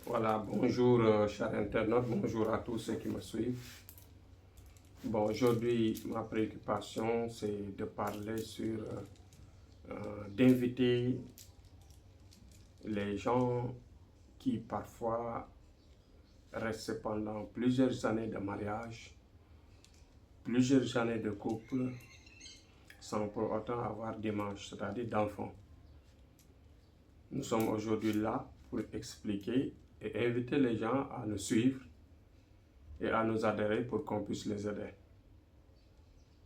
Voilà, bonjour chers internautes, bonjour à tous ceux qui me suivent. Bon, aujourd'hui, ma préoccupation, c'est de parler d'inviter les gens qui parfois restent pendant plusieurs années de mariage, plusieurs années de couple, sans pour autant avoir d'image, c'est-à-dire d'enfants. Nous sommes aujourd'hui là pour expliquer et inviter les gens à nous suivre et à nous adhérer pour qu'on puisse les aider.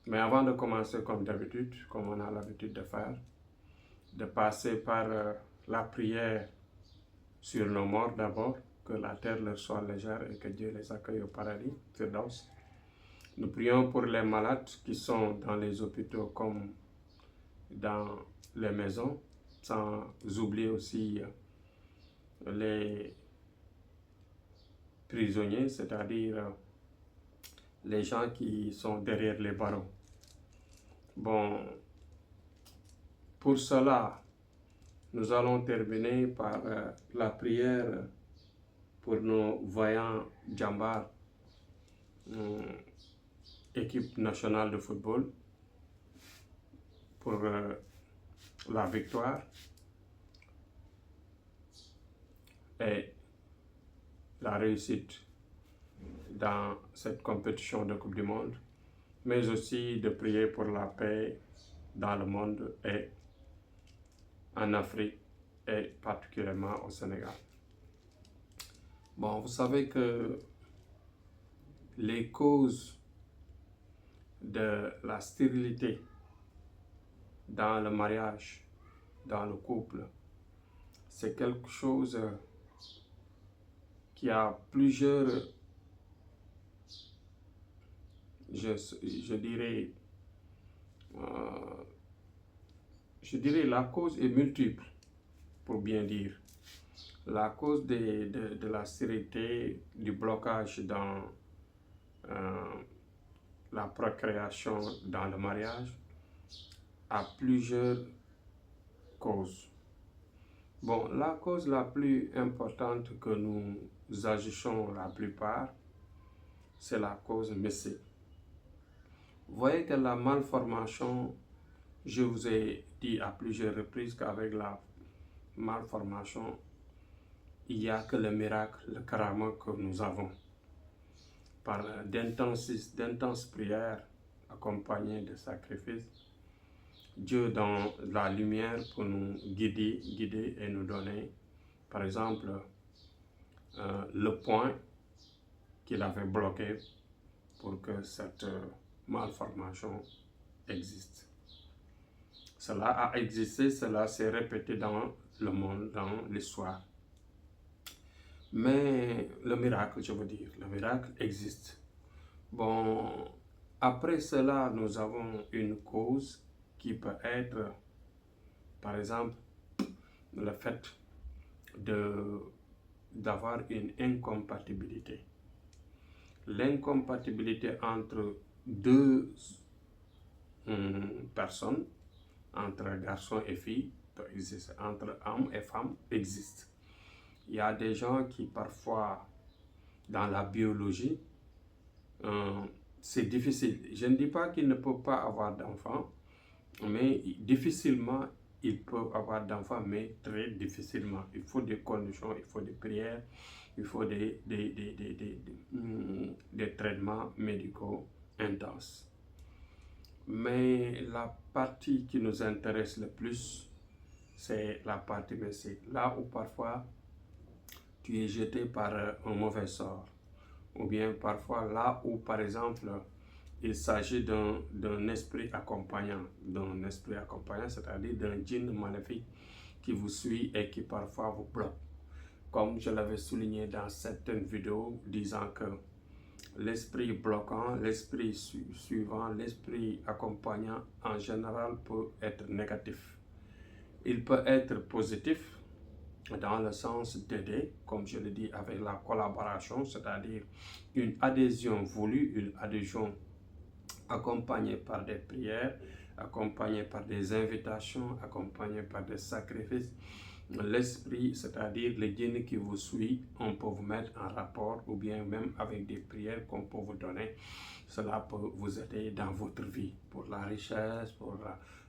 Mais avant de commencer comme d'habitude, comme on a l'habitude de faire, de passer par la prière sur nos morts d'abord, que la terre leur soit légère et que Dieu les accueille au paradis, Firdaus. Nous prions pour les malades qui sont dans les hôpitaux comme dans les maisons, sans oublier aussi les prisonniers, c'est-à-dire les gens qui sont derrière les barreaux. Bon, pour cela, nous allons terminer par la prière pour nos voyants Djambar, équipe nationale de football, pour la victoire et la réussite dans cette compétition de Coupe du Monde, mais aussi de prier pour la paix dans le monde et en Afrique et particulièrement au Sénégal. Bon, vous savez que les causes de la stérilité dans le mariage, dans le couple, c'est quelque chose qui a plusieurs, je dirais, la cause est multiple, pour bien dire. La cause de la stérilité, du blocage dans la procréation dans le mariage, a plusieurs causes. Bon, la cause la plus importante que nous agissons la plupart, c'est la cause messée. Vous voyez que la malformation, je vous ai dit à plusieurs reprises qu'avec la malformation, il n'y a que le miracle, le karama que nous avons. Par d'intenses prières accompagnées de sacrifices, Dieu dans la lumière pour nous guider et nous donner, par exemple, le point qu'il avait bloqué pour que cette malformation existe. Cela a existé, cela s'est répété dans le monde, dans l'histoire. Mais le miracle, je veux dire, le miracle existe. Bon, après cela, nous avons une cause qui peut être, par exemple, le fait d'avoir une incompatibilité. L'incompatibilité entre deux personnes, entre garçon et fille, peut exister, entre homme et femme existe. Il y a des gens qui parfois, dans la biologie, c'est difficile. Je ne dis pas qu'ils ne peuvent pas avoir d'enfants, mais difficilement ils peuvent avoir d'enfants, mais très difficilement. Il faut des conditions, il faut des prières, il faut des traitements médicaux intenses. Mais la partie qui nous intéresse le plus, c'est la partie messée. Là où parfois tu es jeté par un mauvais sort, ou bien parfois là où par exemple il s'agit d'un esprit accompagnant, c'est-à-dire d'un djinn maléfique qui vous suit et qui parfois vous bloque. Comme je l'avais souligné dans certaines vidéos, disant que l'esprit bloquant, l'esprit suivant, l'esprit accompagnant en général peut être négatif. Il peut être positif dans le sens d'aider, comme je le dis, avec la collaboration, c'est-à-dire une adhésion voulue, une adhésion accompagnée par des prières, accompagnée par des invitations, accompagnée par des sacrifices, l'esprit, c'est-à-dire le djinn qui vous suit, on peut vous mettre en rapport ou bien même avec des prières qu'on peut vous donner. Cela peut vous aider dans votre vie pour la richesse, pour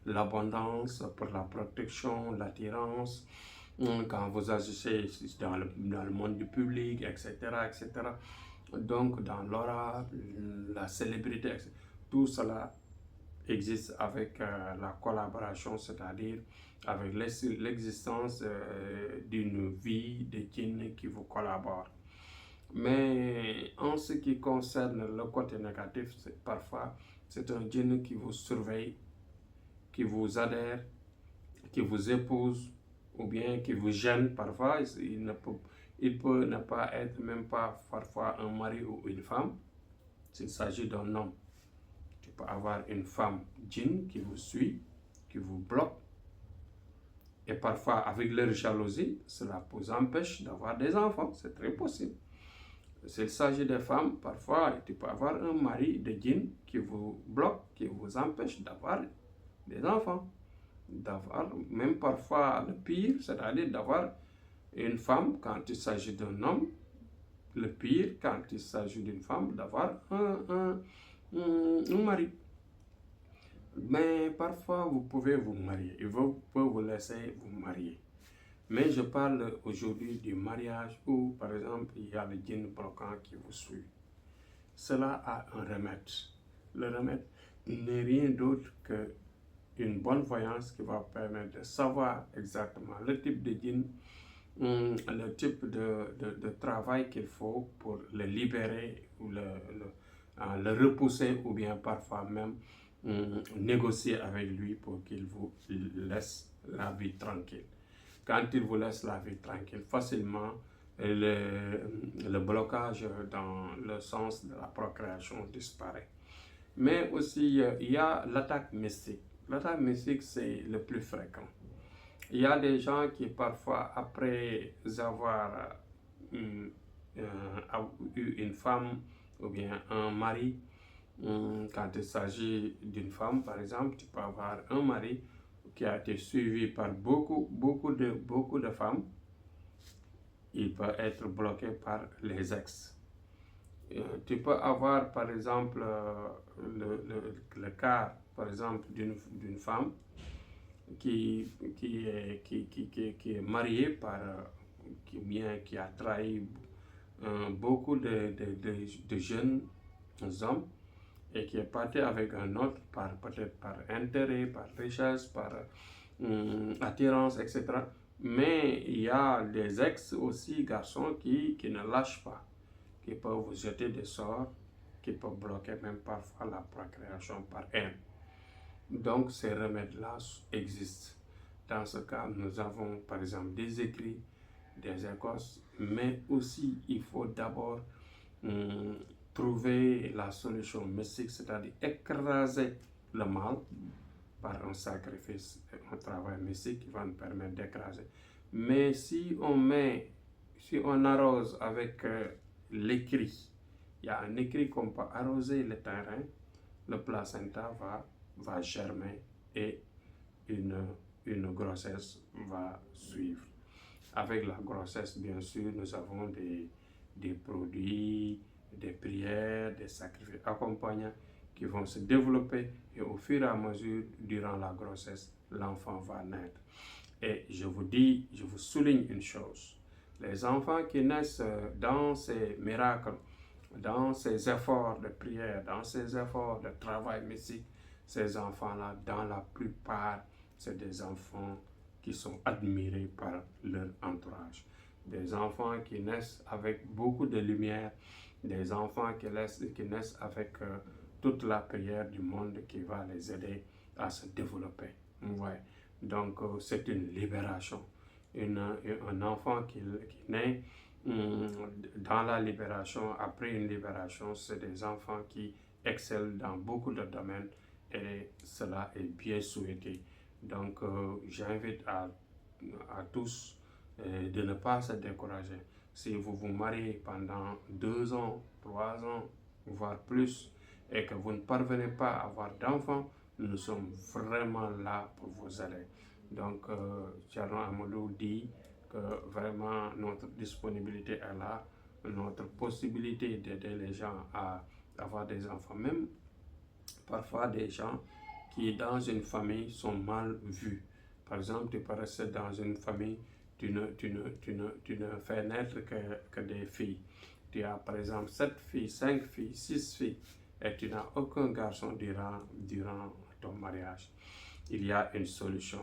l'abondance, pour la protection, l'attirance, quand vous agissez dans le monde du public, etc., etc. Donc, dans l'aura, la célébrité, etc. Tout cela existe avec la collaboration, c'est-à-dire avec l'existence d'une vie de djinn qui vous collabore. Mais en ce qui concerne le côté négatif, parfois c'est un djinn qui vous surveille, qui vous adhère, qui vous épouse ou bien qui vous gêne. Parfois il peut ne pas être même pas parfois un mari ou une femme. S'il s'agit d'un homme, tu peux avoir une femme djinn qui vous suit, qui vous bloque. Et parfois, avec leur jalousie, cela vous empêche d'avoir des enfants. C'est très possible. S'il s'agit de femmes, parfois, tu peux avoir un mari de djinn qui vous bloque, qui vous empêche d'avoir des enfants. Même parfois, le pire, c'est-à-dire d'avoir une femme quand il s'agit d'un homme. Le pire, quand il s'agit d'une femme, d'avoir un mari. Mais parfois, vous pouvez vous marier. Il peut vous laisser vous marier. Mais je parle aujourd'hui du mariage où, par exemple, il y a le djinn bloquant qui vous suit. Cela a un remède. Le remède n'est rien d'autre qu'une bonne voyance qui va permettre de savoir exactement le type de djinn, le type de travail qu'il faut pour le libérer ou le repousser ou bien parfois même négocier avec lui pour qu'il vous laisse la vie tranquille. Quand il vous laisse la vie tranquille, facilement, le blocage dans le sens de la procréation disparaît. Mais aussi, il y a l'attaque mystique. L'attaque mystique, c'est le plus fréquent. Il y a des gens qui, parfois, après avoir eu une femme ou bien un mari, quand il s'agit d'une femme, par exemple, tu peux avoir un mari qui a été suivi par beaucoup de femmes. Il peut être bloqué par les ex. Tu peux avoir, par exemple, le cas, par exemple, d'une femme qui est mariée par, qui a trahi beaucoup de jeunes hommes et qui est parti avec un autre peut-être par intérêt, par richesse, par attirance, etc. Mais il y a des ex aussi, garçons, qui ne lâchent pas, qui peuvent vous jeter des sorts, qui peuvent bloquer même parfois la procréation par haine. Donc ces remèdes-là existent. Dans ce cas, nous avons par exemple des écrits, des écosses, mais aussi il faut d'abord trouver la solution mystique, c'est-à-dire écraser le mal par un sacrifice, un travail mystique qui va nous permettre d'écraser. Mais si on arrose avec l'écrit, il y a un écrit qu'on peut arroser le terrain, le placenta va germer et une grossesse va suivre. Avec la grossesse, bien sûr, nous avons des produits, des prières, des sacrifices accompagnants qui vont se développer et au fur et à mesure, durant la grossesse, l'enfant va naître. Et je vous souligne une chose. Les enfants qui naissent dans ces miracles, dans ces efforts de prière, dans ces efforts de travail mystique, ces enfants-là, dans la plupart, c'est des enfants qui sont admirés par leur entourage. Des enfants qui naissent avec beaucoup de lumière, des enfants qui naissent avec toute la prière du monde qui va les aider à se développer. Ouais. Donc, c'est une libération. Un enfant qui naît dans la libération, après une libération, c'est des enfants qui excellent dans beaucoup de domaines et cela est bien souhaité. Donc, j'invite à tous de ne pas se décourager. Si vous vous mariez pendant 2 ans, 3 ans, voire plus, et que vous ne parvenez pas à avoir d'enfants, nous sommes vraiment là pour vous aider. Donc, Thierno Amadou dit que vraiment notre disponibilité est là, notre possibilité d'aider les gens à avoir des enfants, même parfois des gens qui dans une famille sont mal vus. Par exemple, tu peux rester dans une famille, tu ne fais naître que des filles. Tu as par exemple 7 filles, 5 filles, 6 filles et tu n'as aucun garçon durant ton mariage. Il y a une solution.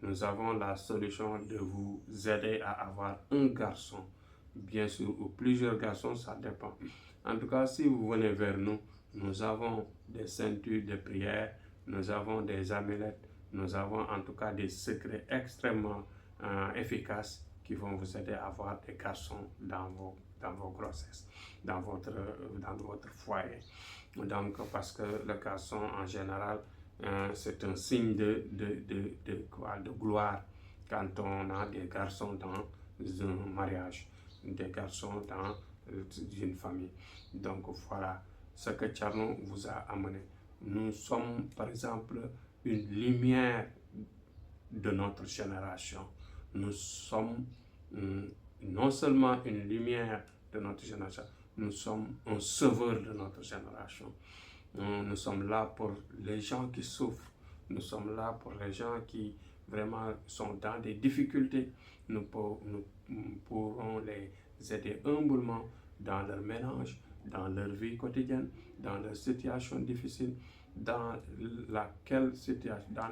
Nous avons la solution de vous aider à avoir un garçon. Bien sûr, ou plusieurs garçons, ça dépend. En tout cas, si vous venez vers nous, nous avons des ceintures de prière, nous avons des amulettes, nous avons en tout cas des secrets extrêmement efficaces qui vont vous aider à avoir des garçons dans vos grossesses, dans votre foyer. Donc, parce que le garçon, en général, c'est un signe de gloire quand on a des garçons dans un mariage, des garçons dans une famille. Donc, voilà ce que Thierno vous a amené. Nous sommes, par exemple, une lumière de notre génération. Nous sommes non seulement une lumière de notre génération, nous sommes un sauveur de notre génération. Nous sommes là pour les gens qui souffrent. Nous sommes là pour les gens qui vraiment sont dans des difficultés. Nous pourrons les aider humblement dans leur ménage, dans leur vie quotidienne, dans leur situation difficile, dans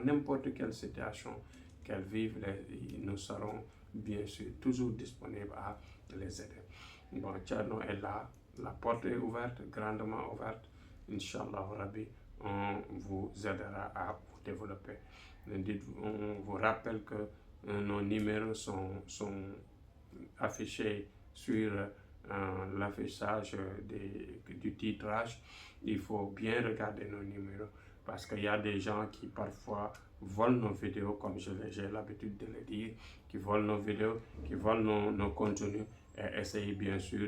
n'importe quelle situation qu'elles vivent, nous serons bien sûr toujours disponibles à les aider. Bon, Thierno est là, la porte est ouverte, grandement ouverte. Inch'Allah Rabbi, on vous aidera à vous développer. On vous rappelle que nos numéros sont affichés sur l'affichage du titrage. Il faut bien regarder nos numéros parce qu'il y a des gens qui parfois volent nos vidéos, comme j'ai l'habitude de le dire, qui volent nos vidéos, qui volent nos contenus et essayent bien sûr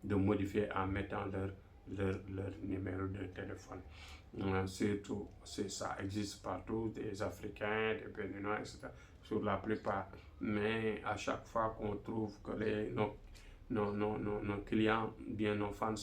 de modifier en mettant leur numéro de téléphone. Surtout, ça existe partout, des Africains, des Béninois, etc. Sur la plupart. Mais à chaque fois qu'on trouve que nos clients, bien nos fans,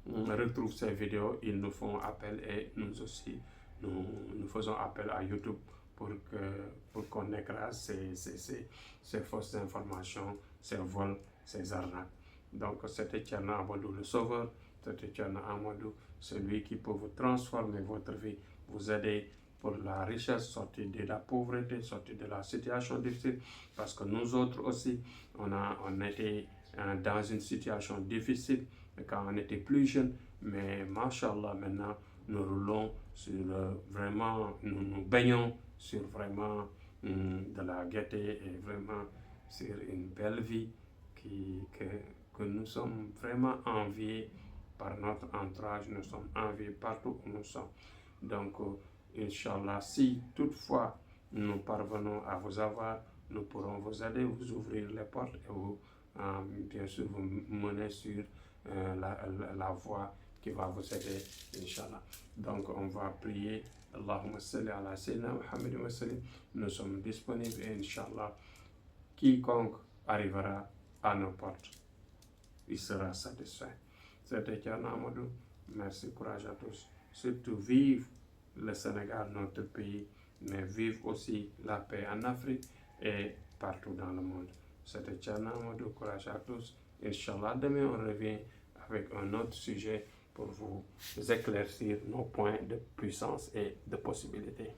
retrouvent ces vidéos, ils nous font appel et nous aussi, nous faisons appel à YouTube pour qu'on écrase ces fausses informations, ces vols, ces arnaques. Donc, c'était Thierno Amadou, le sauveur. C'était Thierno Amadou, celui qui peut vous transformer votre vie, vous aider pour la richesse, sortir de la pauvreté, sortir de la situation difficile. Parce que nous autres aussi, on était dans une situation difficile quand on était plus jeune. Mais, machallah, maintenant, nous roulons sur vraiment, nous baignons sur vraiment de la gaieté et vraiment sur une belle vie que nous sommes vraiment enviés par notre entourage, nous sommes enviés partout où nous sommes. Donc, Inch'Allah, si toutefois nous parvenons à vous avoir, nous pourrons vous aider, vous ouvrir les portes et vous, bien sûr, vous mener sur la voie qui va vous aider, Inch'Allah. Donc, on va prier. Allahumma salli ala sayyidina Muhammad wa sallim. Nous sommes disponibles et Inch'Allah, quiconque arrivera à nos portes, il sera satisfait. C'était Thierno Amadou. Merci, courage à tous. Surtout, vive le Sénégal, notre pays, mais vive aussi la paix en Afrique et partout dans le monde. C'était Thierno Amadou, courage à tous. Inch'Allah, demain on revient avec un autre sujet pour vous éclaircir nos points de puissance et de possibilités.